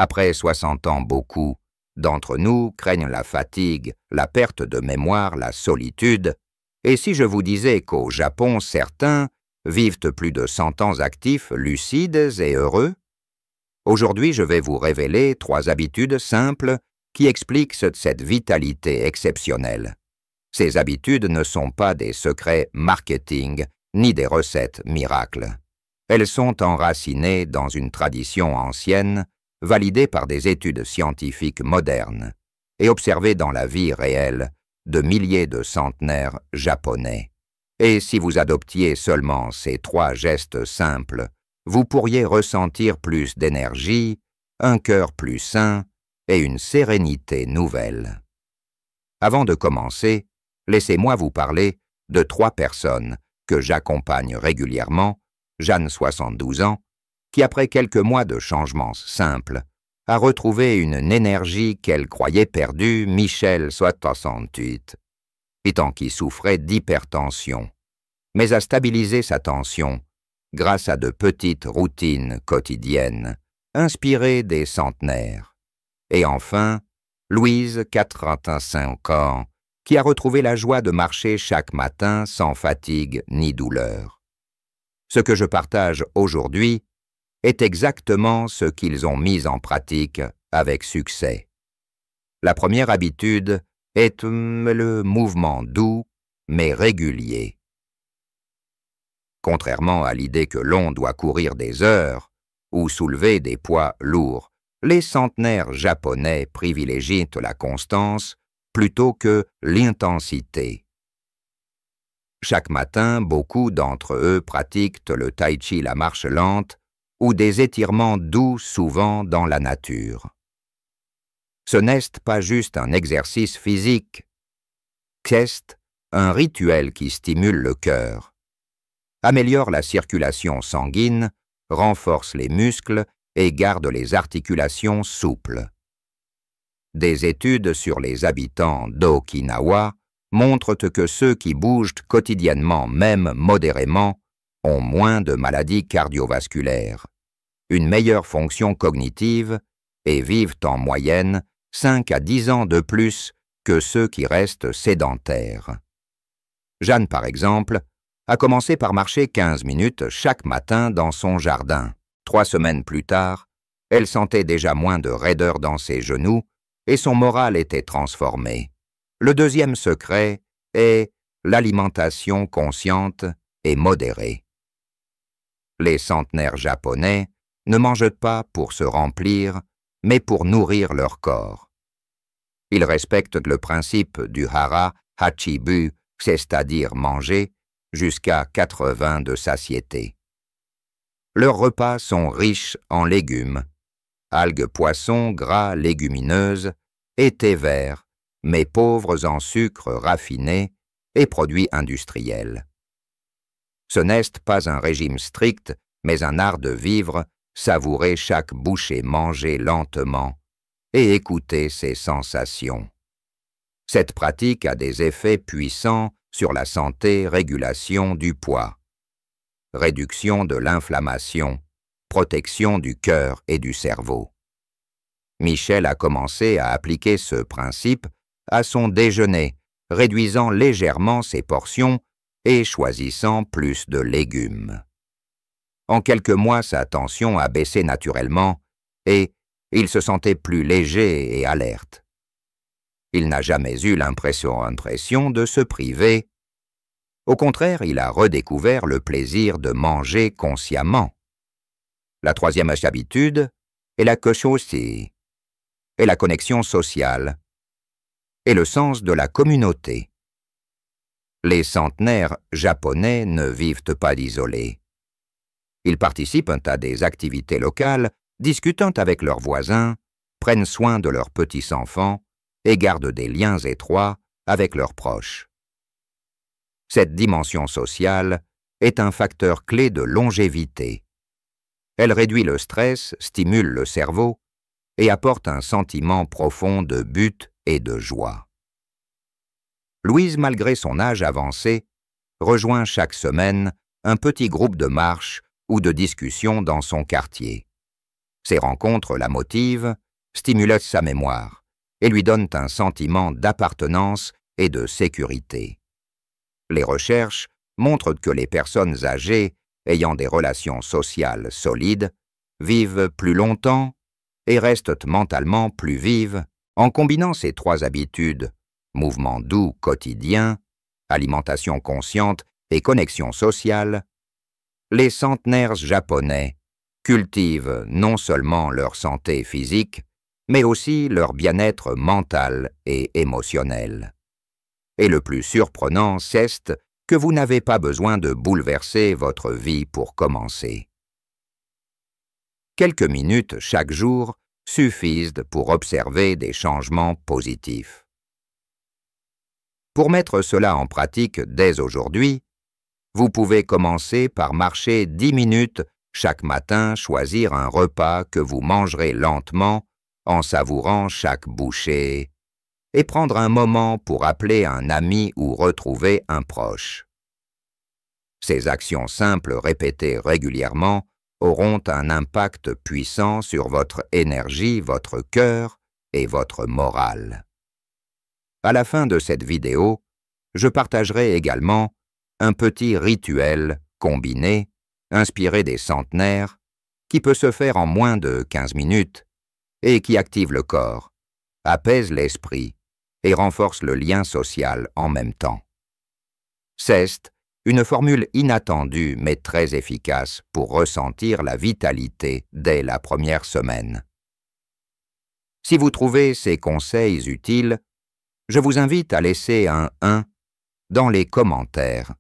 Après 60 ans, beaucoup d'entre nous craignent la fatigue, la perte de mémoire, la solitude. Et si je vous disais qu'au Japon, certains vivent plus de 100 ans actifs, lucides et heureux? Aujourd'hui, je vais vous révéler 3 habitudes simples qui expliquent cette vitalité exceptionnelle. Ces habitudes ne sont pas des secrets marketing ni des recettes miracles. Elles sont enracinées dans une tradition ancienne, validée par des études scientifiques modernes et observées dans la vie réelle de milliers de centenaires japonais. Et si vous adoptiez seulement ces 3 gestes simples, vous pourriez ressentir plus d'énergie, un cœur plus sain et une sérénité nouvelle. Avant de commencer, laissez-moi vous parler de 3 personnes que j'accompagne régulièrement, Jeanne, 72 ans, qui après quelques mois de changements simples, a retrouvé une énergie qu'elle croyait perdue, Michel, 68, étant qui souffrait d'hypertension, mais a stabilisé sa tension grâce à de petites routines quotidiennes, inspirées des centenaires. Et enfin, Louise, 85 ans, qui a retrouvé la joie de marcher chaque matin sans fatigue ni douleur. Ce que je partage aujourd'hui est exactement ce qu'ils ont mis en pratique avec succès. La première habitude est le mouvement doux mais régulier. Contrairement à l'idée que l'on doit courir des heures ou soulever des poids lourds, les centenaires japonais privilégient la constance plutôt que l'intensité. Chaque matin, beaucoup d'entre eux pratiquent le tai chi, la marche lente, ou des étirements doux souvent dans la nature. Ce n'est pas juste un exercice physique, c'est un rituel qui stimule le cœur, améliore la circulation sanguine, renforce les muscles et garde les articulations souples. Des études sur les habitants d'Okinawa montrent que ceux qui bougent quotidiennement, même modérément, ont moins de maladies cardiovasculaires, une meilleure fonction cognitive et vivent en moyenne 5 à 10 ans de plus que ceux qui restent sédentaires. Jeanne, par exemple, a commencé par marcher 15 minutes chaque matin dans son jardin. 3 semaines plus tard, elle sentait déjà moins de raideur dans ses genoux et son moral était transformé. Le deuxième secret est l'alimentation consciente et modérée. Les centenaires japonais ne mangent pas pour se remplir, mais pour nourrir leur corps. Ils respectent le principe du hara hachibu, c'est-à-dire manger jusqu'à 80 de satiété. Leurs repas sont riches en légumes, algues, poissons, gras, légumineuses et thé vert, mais pauvres en sucre raffiné et produits industriels. Ce n'est pas un régime strict, mais un art de vivre, savourer chaque bouchée mangée lentement et écouter ses sensations. Cette pratique a des effets puissants sur la santé, régulation du poids, réduction de l'inflammation, protection du cœur et du cerveau. Michel a commencé à appliquer ce principe à son déjeuner, réduisant légèrement ses portions et choisissant plus de légumes. En quelques mois, sa tension a baissé naturellement et il se sentait plus léger et alerte. Il n'a jamais eu l'impression de se priver. Au contraire, il a redécouvert le plaisir de manger consciemment. La troisième habitude est la koshoshi, et la connexion sociale, et le sens de la communauté. Les centenaires japonais ne vivent pas isolés. Ils participent à des activités locales, discutent avec leurs voisins, prennent soin de leurs petits-enfants et gardent des liens étroits avec leurs proches. Cette dimension sociale est un facteur clé de longévité. Elle réduit le stress, stimule le cerveau et apporte un sentiment profond de but et de joie. Louise, malgré son âge avancé, rejoint chaque semaine un petit groupe de marche ou de discussion dans son quartier. Ces rencontres la motivent, stimulent sa mémoire et lui donnent un sentiment d'appartenance et de sécurité. Les recherches montrent que les personnes âgées ayant des relations sociales solides vivent plus longtemps et restent mentalement plus vives en combinant ces trois habitudes, mouvement doux quotidien, alimentation consciente et connexion sociale. Les centenaires japonais cultivent non seulement leur santé physique, mais aussi leur bien-être mental et émotionnel. Et le plus surprenant, c'est que vous n'avez pas besoin de bouleverser votre vie pour commencer. Quelques minutes chaque jour suffisent pour observer des changements positifs. Pour mettre cela en pratique dès aujourd'hui, vous pouvez commencer par marcher 10 minutes chaque matin, choisir un repas que vous mangerez lentement en savourant chaque bouchée et prendre un moment pour appeler un ami ou retrouver un proche. Ces actions simples répétées régulièrement auront un impact puissant sur votre énergie, votre cœur et votre morale. À la fin de cette vidéo, je partagerai également un petit rituel combiné, inspiré des centenaires, qui peut se faire en moins de 15 minutes et qui active le corps, apaise l'esprit et renforce le lien social en même temps. C'est une formule inattendue mais très efficace pour ressentir la vitalité dès la première semaine. Si vous trouvez ces conseils utiles, je vous invite à laisser un 1 dans les commentaires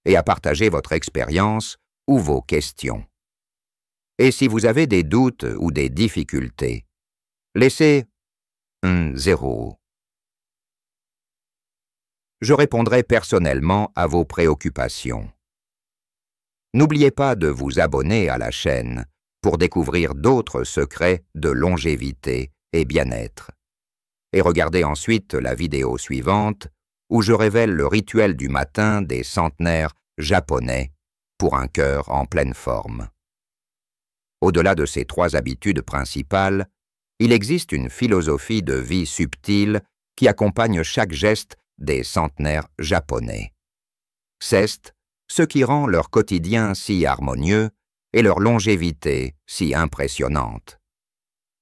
et à partager votre expérience ou vos questions. Et si vous avez des doutes ou des difficultés, laissez un 0. Je répondrai personnellement à vos préoccupations. N'oubliez pas de vous abonner à la chaîne pour découvrir d'autres secrets de longévité et bien-être. Et regardez ensuite la vidéo suivante où je révèle le rituel du matin des centenaires japonais pour un cœur en pleine forme. Au-delà de ces trois habitudes principales, il existe une philosophie de vie subtile qui accompagne chaque geste des centenaires japonais. C'est ce qui rend leur quotidien si harmonieux et leur longévité si impressionnante.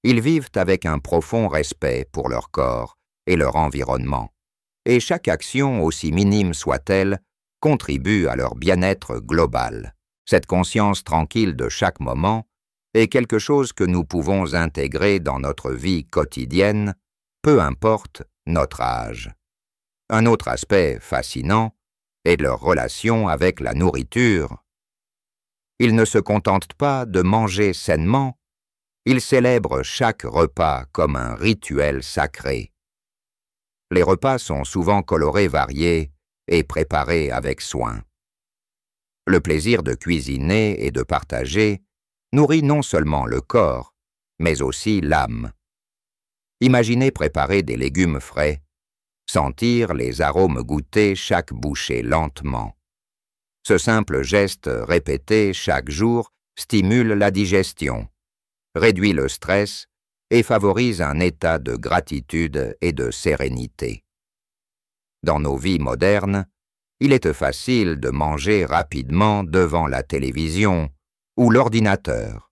Ils vivent avec un profond respect pour leur corps et leur environnement, et chaque action, aussi minime soit-elle, contribue à leur bien-être global. Cette conscience tranquille de chaque moment est quelque chose que nous pouvons intégrer dans notre vie quotidienne, peu importe notre âge. Un autre aspect fascinant est leur relation avec la nourriture. Ils ne se contentent pas de manger sainement, ils célèbrent chaque repas comme un rituel sacré. Les repas sont souvent colorés, variés et préparés avec soin. Le plaisir de cuisiner et de partager nourrit non seulement le corps, mais aussi l'âme. Imaginez préparer des légumes frais, sentir les arômes goûter chaque bouchée lentement. Ce simple geste répété chaque jour stimule la digestion, réduit le stress et favorise un état de gratitude et de sérénité. Dans nos vies modernes, il est facile de manger rapidement devant la télévision ou l'ordinateur,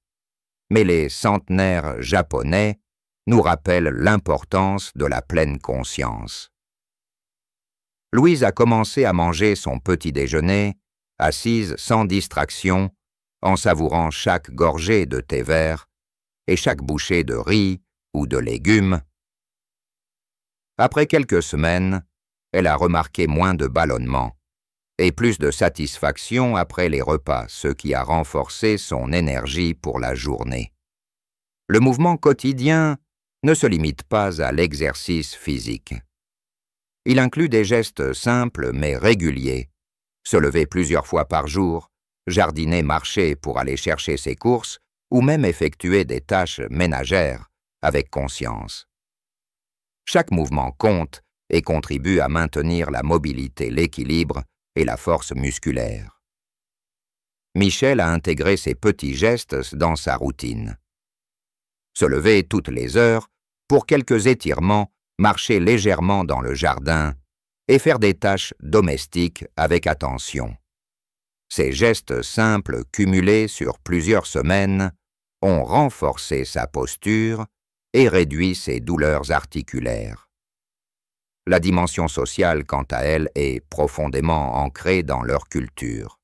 mais les centenaires japonais nous rappellent l'importance de la pleine conscience. Louise a commencé à manger son petit déjeuner, assise sans distraction, en savourant chaque gorgée de thé vert et chaque bouchée de riz ou de légumes. Après quelques semaines, elle a remarqué moins de ballonnements et plus de satisfaction après les repas, ce qui a renforcé son énergie pour la journée. Le mouvement quotidien ne se limite pas à l'exercice physique. Il inclut des gestes simples mais réguliers, se lever plusieurs fois par jour, jardiner, marcher pour aller chercher ses courses ou même effectuer des tâches ménagères avec conscience. Chaque mouvement compte et contribue à maintenir la mobilité, l'équilibre et la force musculaire. Michel a intégré ces petits gestes dans sa routine. Se lever toutes les heures pour quelques étirements, marcher légèrement dans le jardin et faire des tâches domestiques avec attention. Ces gestes simples cumulés sur plusieurs semaines ont renforcé sa posture et réduit ses douleurs articulaires. La dimension sociale, quant à elle, est profondément ancrée dans leur culture.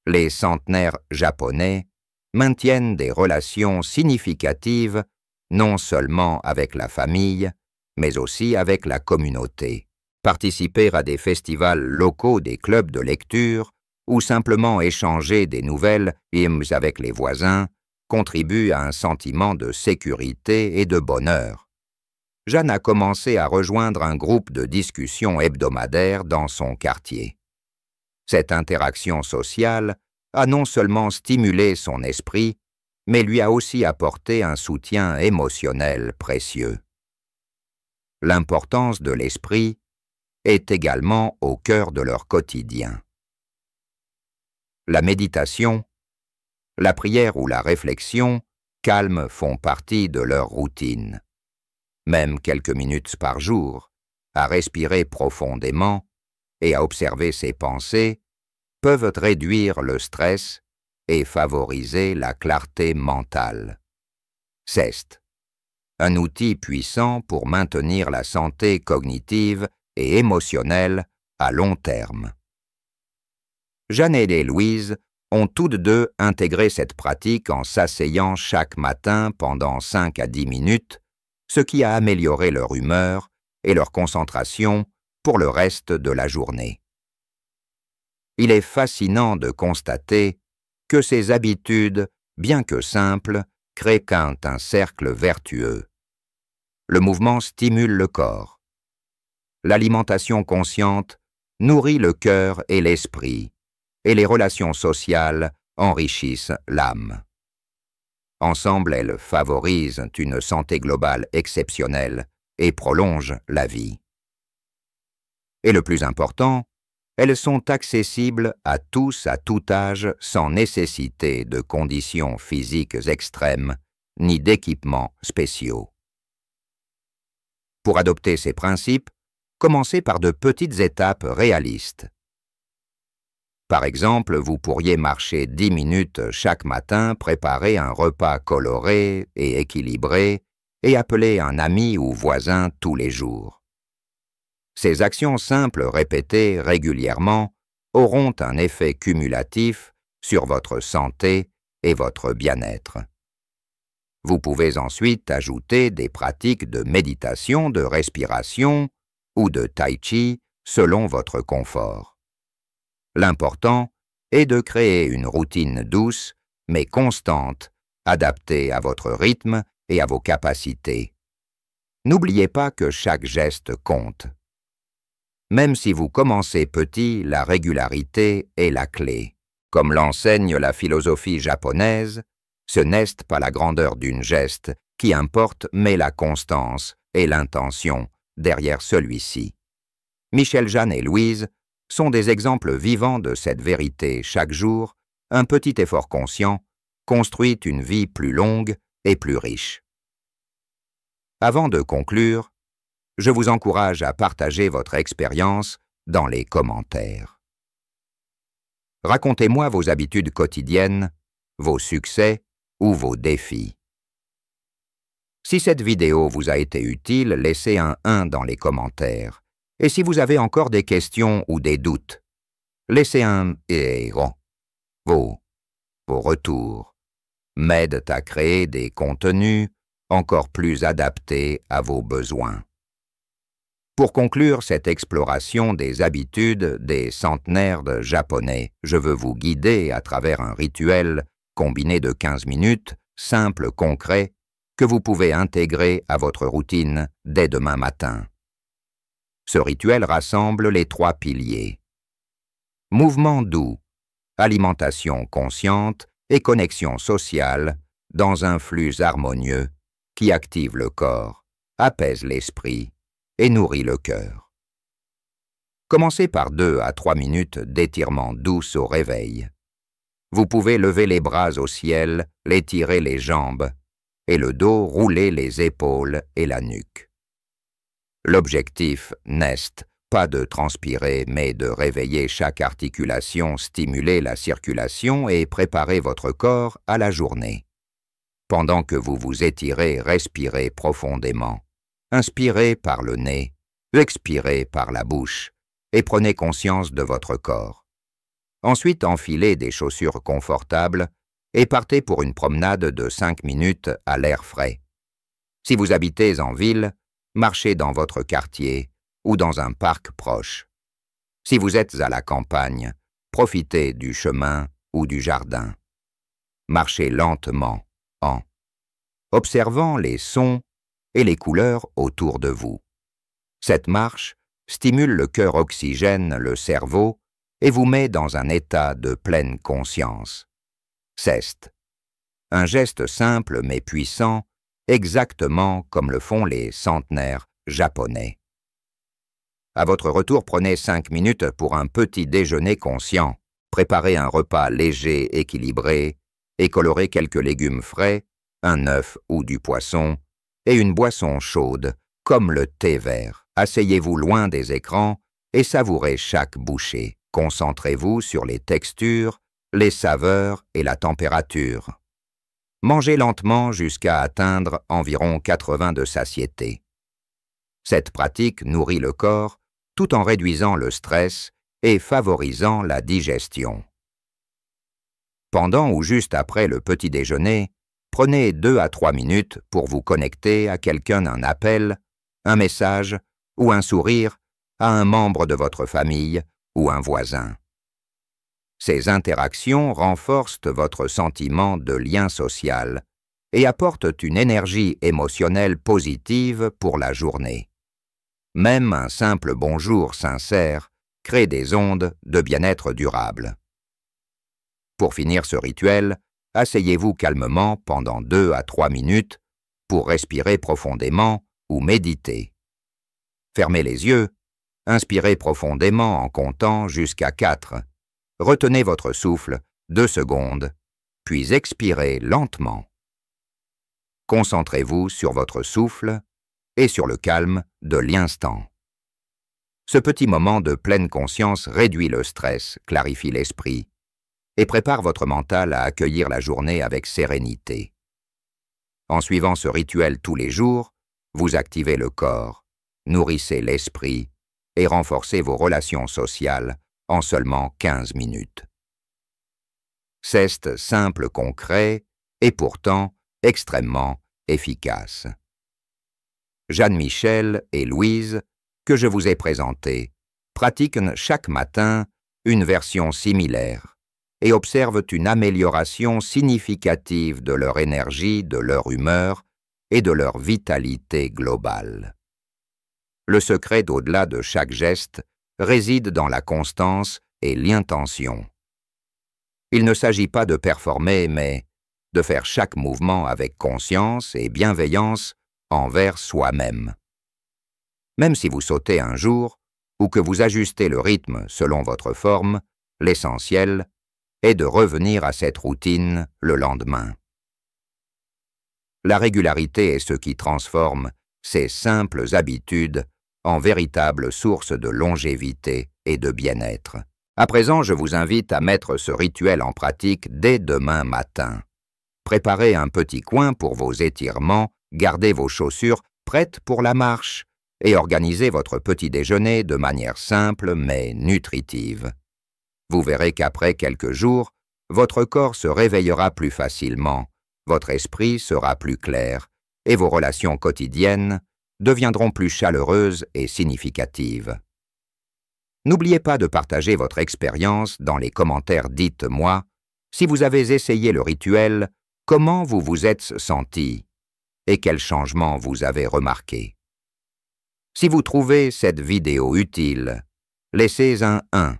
Les centenaires japonais maintiennent des relations significatives non seulement avec la famille, mais aussi avec la communauté. Participer à des festivals locaux des clubs de lecture ou simplement échanger des nouvelles avec les voisins contribue à un sentiment de sécurité et de bonheur. Jeanne a commencé à rejoindre un groupe de discussion hebdomadaire dans son quartier. Cette interaction sociale a non seulement stimulé son esprit, mais lui a aussi apporté un soutien émotionnel précieux. L'importance de l'esprit est également au cœur de leur quotidien. La méditation, la prière ou la réflexion calmes font partie de leur routine. Même quelques minutes par jour, à respirer profondément et à observer ses pensées, peuvent réduire le stress et favoriser la clarté mentale. CEST, un outil puissant pour maintenir la santé cognitive et émotionnelle à long terme. Jeanne et Louise ont toutes deux intégré cette pratique en s'asseyant chaque matin pendant 5 à 10 minutes, ce qui a amélioré leur humeur et leur concentration pour le reste de la journée. Il est fascinant de constater que ces habitudes, bien que simples, créent un cercle vertueux. Le mouvement stimule le corps. L'alimentation consciente nourrit le cœur et l'esprit, et les relations sociales enrichissent l'âme. Ensemble, elles favorisent une santé globale exceptionnelle et prolongent la vie. Et le plus important, elles sont accessibles à tous à tout âge sans nécessité de conditions physiques extrêmes ni d'équipements spéciaux. Pour adopter ces principes, commencez par de petites étapes réalistes. Par exemple, vous pourriez marcher 10 minutes chaque matin, préparer un repas coloré et équilibré et appeler un ami ou voisin tous les jours. Ces actions simples répétées régulièrement auront un effet cumulatif sur votre santé et votre bien-être. Vous pouvez ensuite ajouter des pratiques de méditation, de respiration ou de tai chi selon votre confort. L'important est de créer une routine douce mais constante, adaptée à votre rythme et à vos capacités. N'oubliez pas que chaque geste compte. Même si vous commencez petit, la régularité est la clé. Comme l'enseigne la philosophie japonaise, ce n'est pas la grandeur d'une geste qui importe, mais la constance et l'intention derrière celui-ci. Michel, Jeanne et Louise sont des exemples vivants de cette vérité. Chaque jour, un petit effort conscient construit une vie plus longue et plus riche. Avant de conclure, je vous encourage à partager votre expérience dans les commentaires. Racontez-moi vos habitudes quotidiennes, vos succès ou vos défis. Si cette vidéo vous a été utile, laissez un 1 dans les commentaires. Et si vous avez encore des questions ou des doutes, laissez un héros. Vos retours m'aident à créer des contenus encore plus adaptés à vos besoins. Pour conclure cette exploration des habitudes des centenaires japonais, je veux vous guider à travers un rituel combiné de 15 minutes, simple, concret, que vous pouvez intégrer à votre routine dès demain matin. Ce rituel rassemble les 3 piliers. Mouvement doux, alimentation consciente et connexion sociale dans un flux harmonieux qui active le corps, apaise l'esprit et nourrit le cœur. Commencez par 2 à 3 minutes d'étirement douce au réveil. Vous pouvez lever les bras au ciel, étirer les jambes et le dos, roulez les épaules et la nuque. L'objectif n'est pas de transpirer, mais de réveiller chaque articulation, stimuler la circulation et préparer votre corps à la journée. Pendant que vous vous étirez, respirez profondément. Inspirez par le nez, expirez par la bouche et prenez conscience de votre corps. Ensuite, enfilez des chaussures confortables et partez pour une promenade de 5 minutes à l'air frais. Si vous habitez en ville, marchez dans votre quartier ou dans un parc proche. Si vous êtes à la campagne, profitez du chemin ou du jardin. Marchez lentement, en observant les sons et les couleurs autour de vous. Cette marche stimule le cœur, oxygène le cerveau et vous met dans un état de pleine conscience. C'est un geste simple mais puissant, exactement comme le font les centenaires japonais. À votre retour, prenez 5 minutes pour un petit déjeuner conscient. Préparez un repas léger, équilibré, et colorez quelques légumes frais, un œuf ou du poisson, et une boisson chaude, comme le thé vert. Asseyez-vous loin des écrans et savourez chaque bouchée. Concentrez-vous sur les textures, les saveurs et la température. Mangez lentement jusqu'à atteindre environ 80 de satiété. Cette pratique nourrit le corps tout en réduisant le stress et favorisant la digestion. Pendant ou juste après le petit déjeuner, prenez 2 à 3 minutes pour vous connecter à quelqu'un, un appel, un message ou un sourire à un membre de votre famille ou un voisin. Ces interactions renforcent votre sentiment de lien social et apportent une énergie émotionnelle positive pour la journée. Même un simple bonjour sincère crée des ondes de bien-être durable. Pour finir ce rituel, asseyez-vous calmement pendant 2 à 3 minutes pour respirer profondément ou méditer. Fermez les yeux, inspirez profondément en comptant jusqu'à 4. Retenez votre souffle 2 secondes, puis expirez lentement. Concentrez-vous sur votre souffle et sur le calme de l'instant. Ce petit moment de pleine conscience réduit le stress, clarifie l'esprit et prépare votre mental à accueillir la journée avec sérénité. En suivant ce rituel tous les jours, vous activez le corps, nourrissez l'esprit et renforcez vos relations sociales en seulement 15 minutes. C'est simple, concret et pourtant extrêmement efficace. Jeanne Michel et Louise, que je vous ai présentés, pratiquent chaque matin une version similaire et observent une amélioration significative de leur énergie, de leur humeur et de leur vitalité globale. Le secret d'au-delà de chaque geste réside dans la constance et l'intention. Il ne s'agit pas de performer, mais de faire chaque mouvement avec conscience et bienveillance envers soi-même. Même si vous sautez un jour ou que vous ajustez le rythme selon votre forme, l'essentiel est de revenir à cette routine le lendemain. La régularité est ce qui transforme ces simples habitudes en véritable source de longévité et de bien-être. À présent, je vous invite à mettre ce rituel en pratique dès demain matin. Préparez un petit coin pour vos étirements, gardez vos chaussures prêtes pour la marche et organisez votre petit déjeuner de manière simple mais nutritive. Vous verrez qu'après quelques jours, votre corps se réveillera plus facilement, votre esprit sera plus clair et vos relations quotidiennes deviendront plus chaleureuses et significatives. N'oubliez pas de partager votre expérience dans les commentaires. Dites-moi, si vous avez essayé le rituel, comment vous vous êtes senti et quels changements vous avez remarqués. Si vous trouvez cette vidéo utile, laissez un 1.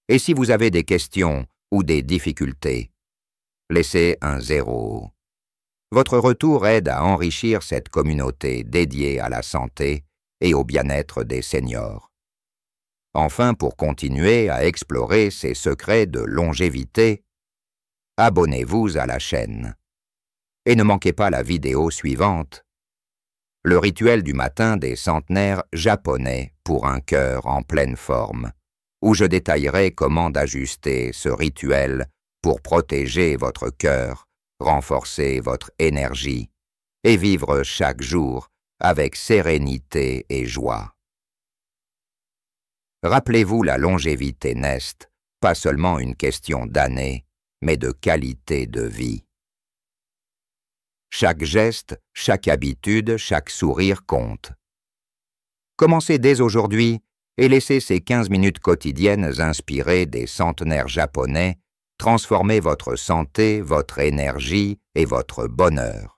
Et si vous avez des questions ou des difficultés, laissez un 0. Votre retour aide à enrichir cette communauté dédiée à la santé et au bien-être des seniors. Enfin, pour continuer à explorer ces secrets de longévité, abonnez-vous à la chaîne. et ne manquez pas la vidéo suivante. Le rituel du matin des centenaires japonais pour un cœur en pleine forme, où je détaillerai comment d'ajuster ce rituel pour protéger votre cœur, renforcer votre énergie et vivre chaque jour avec sérénité et joie. Rappelez-vous, la longévité n'est pas seulement une question d'années, mais de qualité de vie. Chaque geste, chaque habitude, chaque sourire compte. Commencez dès aujourd'hui et laissez ces 15 minutes quotidiennes inspirées des centenaires japonais transformer votre santé, votre énergie et votre bonheur.